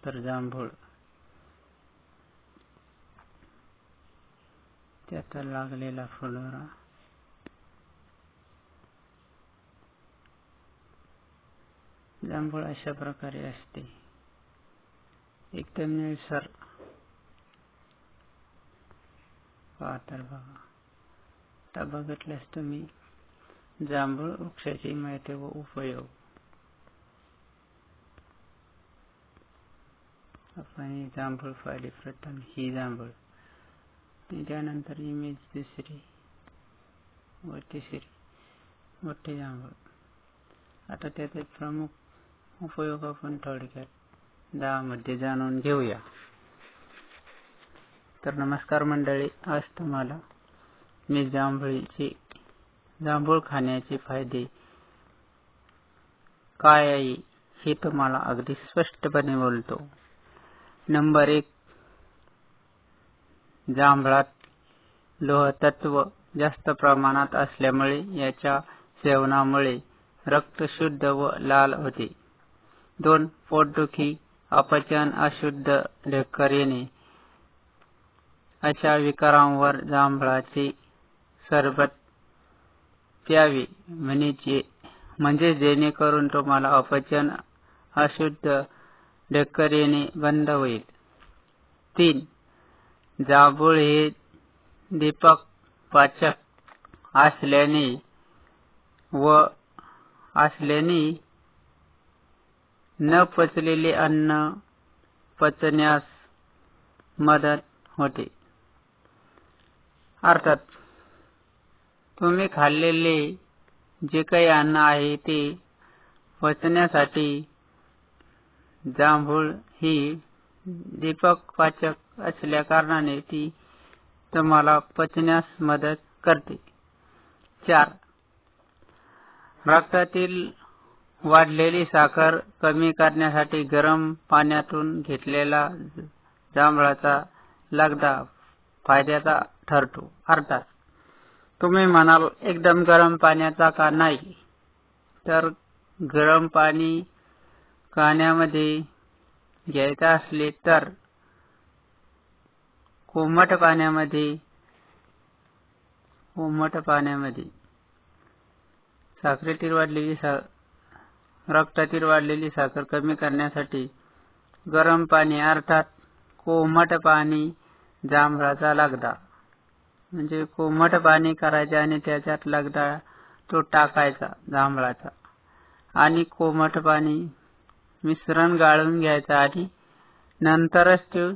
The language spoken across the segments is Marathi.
तर जांभूळ त्यात लागलेला फुलोरा जांभूळ अशा प्रकारे असते, एकदम निळसर. तर बघा, आता बघितल्यास तुम्ही जांभूळ वृक्षाची माहिती व उपयोग. आपण जांभूळ पाहिली प्रथम, ही जांभूळ, त्यानंतर इमेज दुसरी व तिसरी, मोठी जांभूळ. आता त्याचे प्रमुख उपयोग आपण थोडक्यात 10 मध्ये जाणून घेऊया. तर नमस्कार मंडळी, आज तुम्हाला मी जांभूळ खाण्याचे फायदे काय आहे हे तुम्हाला अगदी स्पष्टपणे बोलतो. नंबर 1, जांभळात लोह तत्व जास्त प्रमाणात असल्यामुळे याच्या सेवनामुळे रक्त शुद्ध व लाल होते. 2, पोटदुखी, अपचन, अशुद्ध ढेकर येणे अशा विकारांवर जांभळाचे सरबत प्यावे, म्हणजे जेणेकरून तुम्हाला अपचन, अशुद्ध ढेकर येणे बंद होईल. 3, जांभूळ हे दीपक पाचक असल्याने न पचलेले अन्न पचण्यास मदत होते. अर्थात तुम्ही खाल्लेले जे काही अन्न आहे ते पचण्यासाठी जांभूळ ही दीपक पाचक असल्या कारणाने ती तुम्हाला पचण्यास मदत करते. 4, रक्तातील वाढलेली साखर कमी करण्यासाठी गरम पाण्यातून घेतलेला जांभळाचा लगदा फायद्याचा ठरतो. अर्थात तुम्ही म्हणाल, एकदम गरम पाण्याचा का नाही? तर गरम पाणी खाण्यामध्ये घ्यायचा असले तर कोमट पाण्यामध्ये रक्तातील वाढलेली साखर कमी करण्यासाठी गरम पाणी अर्थात कोमट पाणी जांभळाचा लगदा, म्हणजे कोमट पाणी करायचे आणि त्याच्यात लगदा तो टाकायचा जांभळाचा, आणि कोमट पाणी मिश्रण गाळून घ्यायचं आणि नंतरच ते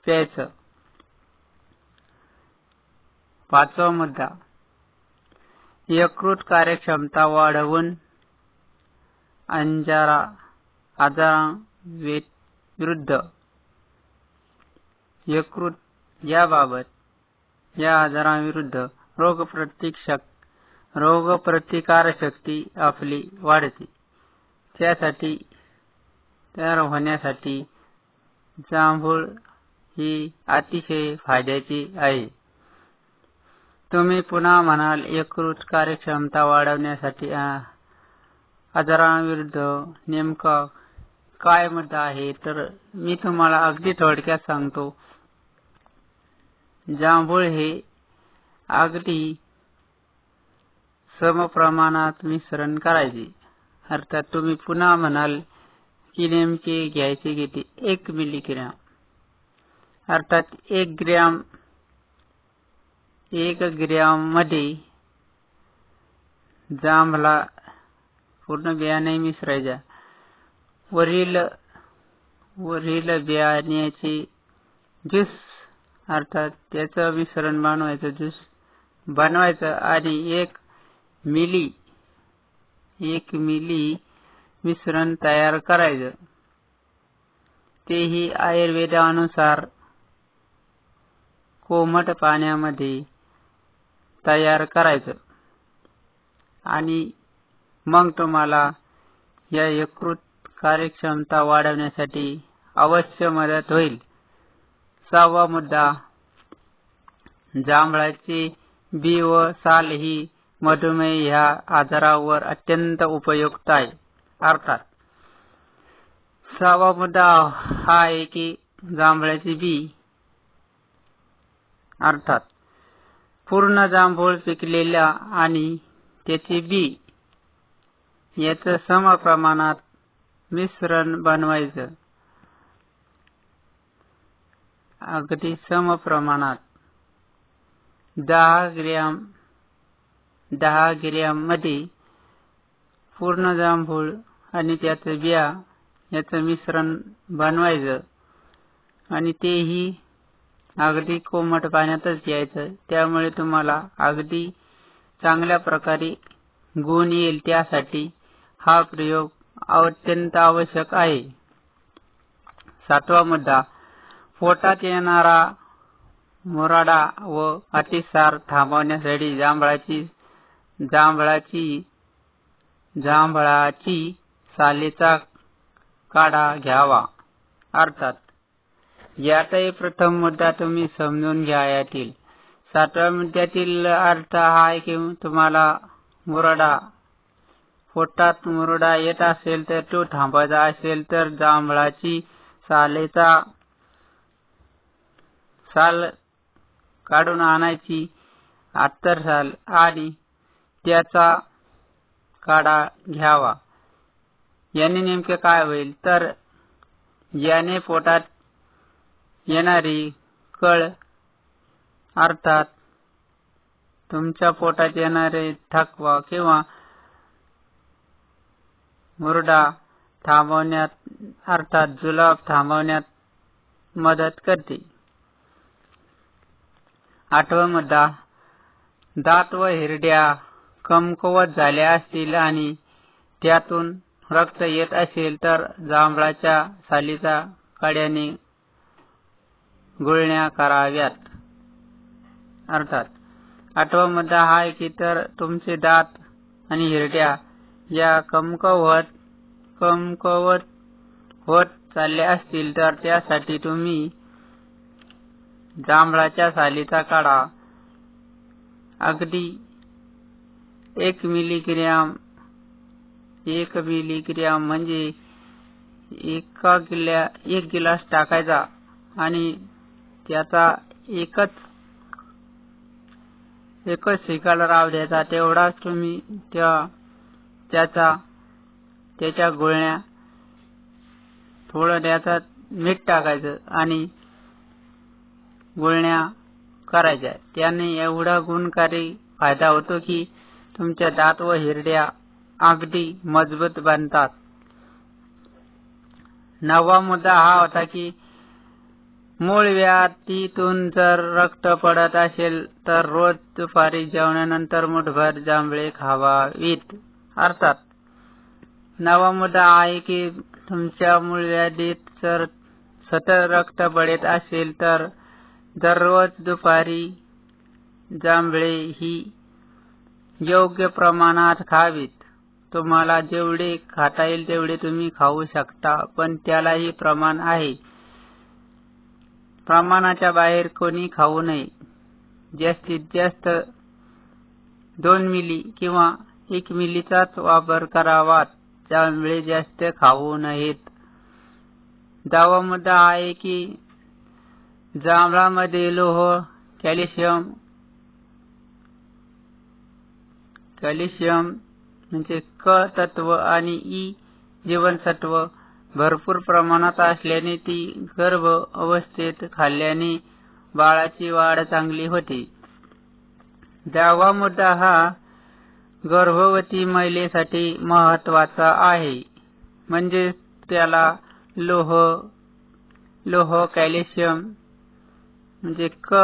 प्यायचं. 5वा मुद्दा, यकृत कार्यक्षमता वाढवून आजारांविरुद्ध रोगप्रतिकारशक्ती आपली वाढते. त्यासाठी तयार होण्यासाठी जांभूळ ही अतिशय फायद्याची आहे. तुम्ही पुन्हा म्हणाल, यकृत कार्यक्षमता वाढवण्यासाठी आजारांविरुद्ध नेमका काय मुद्दा आहे? तर मी तुम्हाला अगदी थोडक्यात सांगतो. जांभूळ हे अगदी समप्रमाणात मिश्रण करायचे. अर्थात तुम्ही पुन्हा म्हणाल की नेमके घ्यायचे किती? 1 मिलीग्रॅम. अर्थात 1 ग्रॅम मध्ये जांभळा पूर्ण बिया नाही मिसळायच्या. वरील बियाण्याचे ज्यूस, अर्थात त्याचं मिश्रण बनवायचं, ज्यूस बनवायचं आणि 1 मिली मिश्रण तयार करायचं. तेही आयुर्वेदानुसार कोमट पाण्यामध्ये तयार करायचं, आणि मग तुम्हाला या यकृत कार्यक्षमता वाढवण्यासाठी अवश्य मदत होईल. 6वा मुद्दा, जांभळाची बी व साल ही मधुमेह ह्या आजारावर अत्यंत उपयुक्त आहे. अर्थात 6वा मुद्दा हा आहे की जांभळाची बी अर्थात पूर्ण जांभूळ पिकलेला आणि त्याची बी याचं समप्रमाणात मिश्रण बनवायचं. अगदी समप्रमाणात 10 ग्रॅम मध्ये पूर्ण जांभूळ आणि त्याचं बिया याचं मिश्रण बनवायचं आणि तेही अगदी कोमट पाण्यातच घ्यायचं. त्यामुळे तुम्हाला अगदी चांगल्या प्रकारे गुण येईल. त्यासाठी हा प्रयोग अत्यंत आवश्यक आहे. 7वा मुद्दा पोटात येणारा मुराडा व अतिसार थांबवण्यासाठी जांभळाची सालीचा काढा घ्यावा. अर्थात याचाही प्रथम मुद्दा तुम्ही समजून घ्या. यातील 7व्या मुद्द्यातील अर्थ हा आहे की तुम्हाला पोटात मुरडा येत असेल तर तो थांबवायचा असेल तर जांभळाची साल काढून आणायची, आत्तर साल, आणि त्याचा काढा घ्यावा. याने नेमके काय होईल तर याने पोटात येणारी कळ अर्थात तुमच्या पोटात येणारे थकवा किंवा मुरडा थांबवण्यात अर्थात जुलाब थांबवण्यात मदत करते. 8वा मुद्दा दात व हिरड्या कमकुवत झाल्या असतील आणि त्यातून रक्त येत असेल तर जांभळाच्या सालीच्या काड्याने गुळण्या कराव्यात. अर्थात 8वा मुद्दा हा आहे की तर तुमचे दात आणि हिरड्या या कमकुवत होत चालल्या असतील तर त्यासाठी तुम्ही जांभळाच्या सालीचा काढा अगदी 1 मिलीग्रॅम म्हणजे 1 गिलास टाकायचा आणि त्याचा एकच शिकाला राव द्यायचा. तेवढाच तुम्ही त्याच्या गुळण्या थोडं त्याच्यात मीठ टाकायचं आणि गुळण्या करायच्या. त्याने एवढा गुणकारी फायदा होतो की तुमच्या दात व हिरड्या अगदी मजबूत बनतात. 9वा मुद्दा हा होता की मूळव्याधीतून जर रक्त पडत असेल तर रोज दुपारी जेवणानंतर मुठभर जांभळे खावावीत. अर्थात 9वा मुद्दा आहे की तुमच्या मूळव्याधीत जर सतत रक्त पडत असेल तर दररोज दुपारी जांभळे ही योग्य प्रमाणात खावीत. तुम्हाला जेवढे खाता येईल तेवढे तुम्ही खाऊ शकता, पण त्यालाही प्रमाण आहे. प्रमाणाच्या बाहेर कोणी खाऊ नये. जास्तीत जास्त 2 मिली किंवा 1 मिलीचाच वापर करावा. जांभळे जास्त खाऊ नयेत. 10वा मुद्दा आहे की जांभळामध्ये लोह, कॅल्शियम म्हणजे क तत्व आणि ई जीवनसत्व भरपूर प्रमाणात असल्याने ती गर्भ अवस्थेत खाल्ल्याने बाळाची वाढ चांगली होते. 10वा मुद्दा हा गर्भवती महिलेसाठी महत्त्वाचा आहे. म्हणजे त्याला लोह, कॅल्शियम म्हणजे क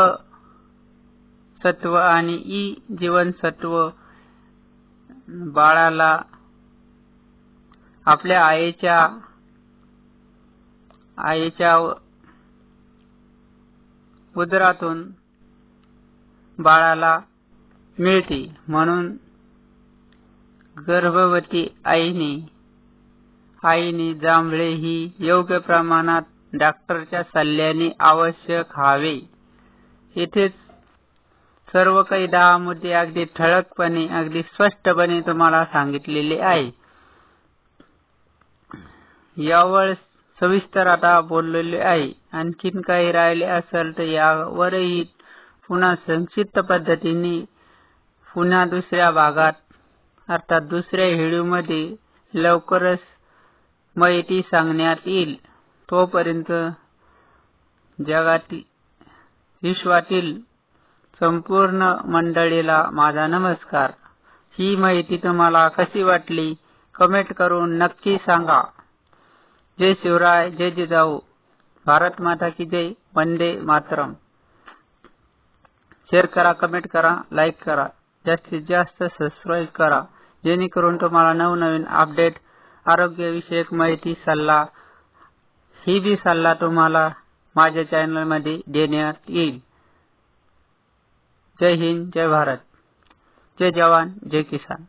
सत्व आणि ई जीवनसत्व बाळाला आपल्या आईच्या उदरातून बाळाला मिळते. म्हणून गर्भवती आईने जांभळे ही योग्य प्रमाणात डॉक्टरच्या सल्ल्याने अवश्य खावे. इथेच सर्व काही 10 मुद्दे अगदी ठळकपणे अगदी स्पष्टपणे तुम्हाला सांगितलेले आहे. यावर सविस्तर आता बोललेले आहे. आणखीन काही राहिले असेल तर यावरही पुन्हा संक्षिप्त पद्धतीने पुन्हा दुसऱ्या भागात अर्थात दुसऱ्या व्हिडिओमध्ये लवकरच माहिती सांगण्यात येईल. तोपर्यंत जगातील विश्वातील संपूर्ण मंडळीला माझा नमस्कार. ही माहिती तुम्हाला कशी वाटली कमेंट करून नक्की सांगा. जय शिवराय, जय जिजाऊ, भारत माता की जय, वंदे मातरम. शेअर करा, कमेंट करा, लाईक करा, जास्तीत जास्त सबस्क्राईब करा जेणेकरून तुम्हाला नवनवीन अपडेट आरोग्यविषयक माहिती सल्ला ही बी सल्ला तुम्हाला माझ्या चॅनल मध्ये देण्यात येईल. जय हिंद, जय भारत, जय जवान, जय किसान.